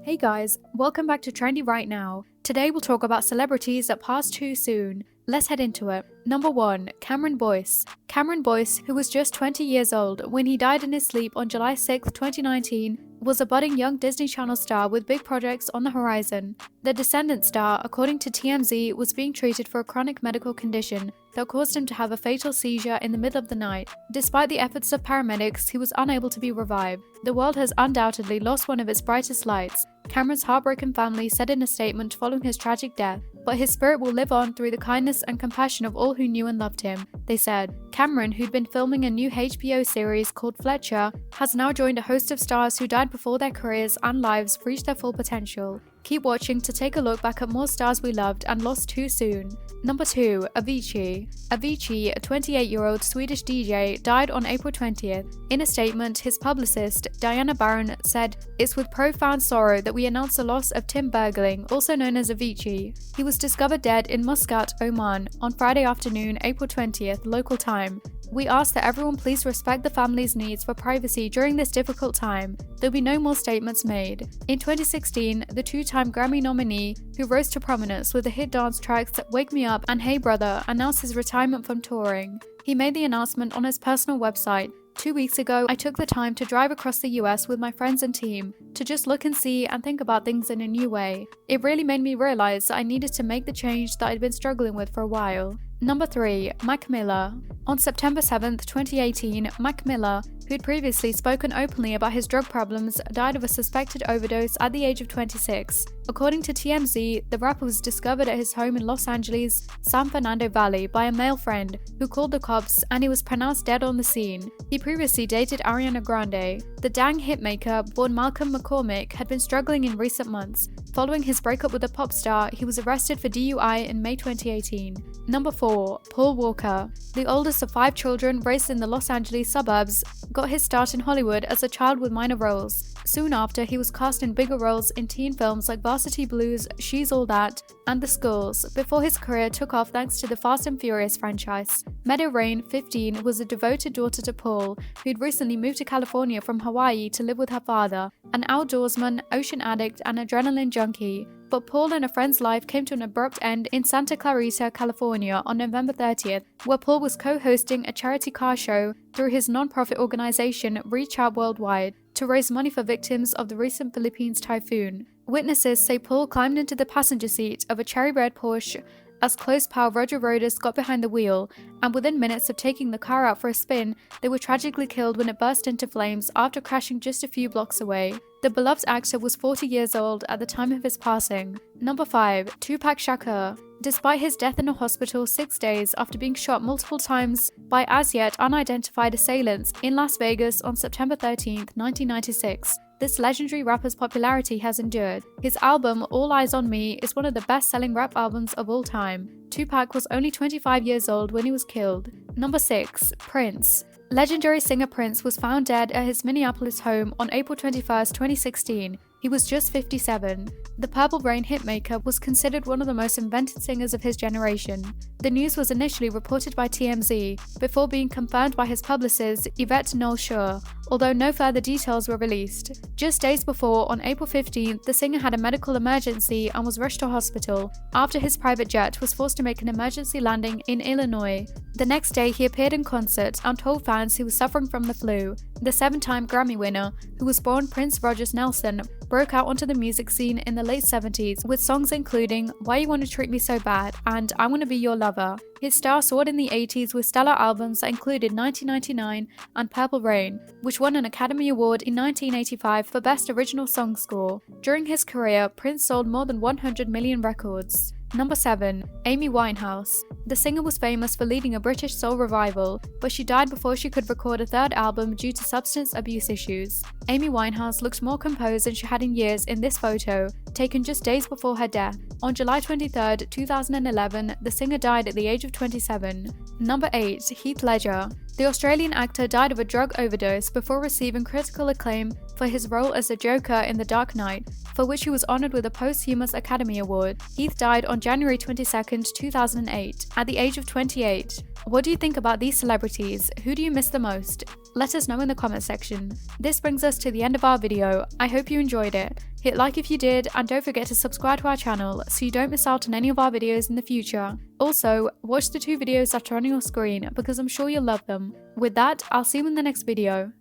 Hey guys, welcome back to Trendy right now. Today we'll talk about celebrities that passed too soon. Let's head into it. Number 1. Cameron Boyce. Cameron Boyce, who was just 20 years old when he died in his sleep on July 6, 2019, was a budding young Disney Channel star with big projects on the horizon. The Descendant star, according to TMZ, was being treated for a chronic medical condition that caused him to have a fatal seizure in the middle of the night. Despite the efforts of paramedics, he was unable to be revived. The world has undoubtedly lost one of its brightest lights, Cameron's heartbroken family said in a statement following his tragic death, but his spirit will live on through the kindness and compassion of all who knew and loved him. They said, Cameron, who'd been filming a new HBO series called Fletcher, has now joined a host of stars who died before their careers and lives reached their full potential. Keep watching to take a look back at more stars we loved and lost too soon. Number 2. Avicii. Avicii, a 28-year-old Swedish DJ, died on April 20th. In a statement, his publicist, Diana Baron, said, "It's with profound sorrow that we announce the loss of Tim Bergling, also known as Avicii. He was discovered dead in Muscat, Oman, on Friday afternoon, April 20th, local time. We ask that everyone please respect the family's needs for privacy during this difficult time. There'll be no more statements made." In 2016, the two-time Grammy nominee, who rose to prominence with the hit dance tracks Wake Me Up and Hey Brother, announced his retirement from touring. He made the announcement on his personal website. 2 weeks ago, I took the time to drive across the US with my friends and team to just look and see and think about things in a new way. It really made me realize that I needed to make the change that I'd been struggling with for a while. Number 3. Mac Miller. On September 7, 2018, Mac Miller, who'd previously spoken openly about his drug problems, died of a suspected overdose at the age of 26. According to TMZ, the rapper was discovered at his home in Los Angeles, San Fernando Valley by a male friend who called the cops, and he was pronounced dead on the scene. He previously dated Ariana Grande. The dang hitmaker, born Malcolm McCormick, had been struggling in recent months. Following his breakup with a pop star, he was arrested for DUI in May 2018. Number 4. Paul Walker. The oldest of 5 children raised in the Los Angeles suburbs, got his start in Hollywood as a child with minor roles. Soon after, he was cast in bigger roles in teen films like Varsity Blues, She's All That, and The Schools, before his career took off thanks to the Fast and Furious franchise. Meadow Rain, 15, was a devoted daughter to Paul, who'd recently moved to California from Hawaii to live with her father, an outdoorsman, ocean addict, and adrenaline junkie. But Paul and a friend's life came to an abrupt end in Santa Clarita, California on November 30th, where Paul was co-hosting a charity car show through his non-profit organization Reach Out Worldwide to raise money for victims of the recent Philippines typhoon. Witnesses say Paul climbed into the passenger seat of a cherry red Porsche as close pal Roger Rodas got behind the wheel, and within minutes of taking the car out for a spin, they were tragically killed when it burst into flames after crashing just a few blocks away. The beloved actor was 40 years old at the time of his passing. Number 5. Tupac Shakur. Despite his death in a hospital 6 days after being shot multiple times by as yet unidentified assailants in Las Vegas on September 13, 1996, this legendary rapper's popularity has endured. His album, All Eyes on Me, is one of the best-selling rap albums of all time. Tupac was only 25 years old when he was killed. Number 6. Prince. Legendary singer Prince was found dead at his Minneapolis home on April 21, 2016. He was just 57. The Purple Rain hitmaker was considered one of the most inventive singers of his generation. The news was initially reported by TMZ, before being confirmed by his publicist Yvette Noel-Schur, although no further details were released. Just days before, on April 15th, the singer had a medical emergency and was rushed to hospital after his private jet was forced to make an emergency landing in Illinois. The next day, he appeared in concert and told fans he was suffering from the flu. The 7-time Grammy winner, who was born Prince Rogers Nelson, broke out onto the music scene in the late 70s with songs including Why You Wanna Treat Me So Bad and I Wanna Be Your Lover. His star soared in the 80s with stellar albums that included 1999 and Purple Rain, which won an Academy Award in 1985 for Best Original Song Score. During his career, Prince sold more than 100 million records. Number 7. Amy Winehouse. The singer was famous for leading a British soul revival, but she died before she could record a third album due to substance abuse issues. Amy Winehouse looked more composed than she had in years in this photo, taken just days before her death. On July 23, 2011, the singer died at the age of 27. Number 8. Heath Ledger. The Australian actor died of a drug overdose before receiving critical acclaim for his role as the Joker in The Dark Knight, for which he was honoured with a posthumous Academy Award. Heath died on January 22, 2008, at the age of 28. What do you think about these celebrities? Who do you miss the most? Let us know in the comment section. This brings us to the end of our video. I hope you enjoyed it. Hit like if you did, and don't forget to subscribe to our channel so you don't miss out on any of our videos in the future. Also, watch the 2 videos that are on your screen because I'm sure you'll love them. With that, I'll see you in the next video.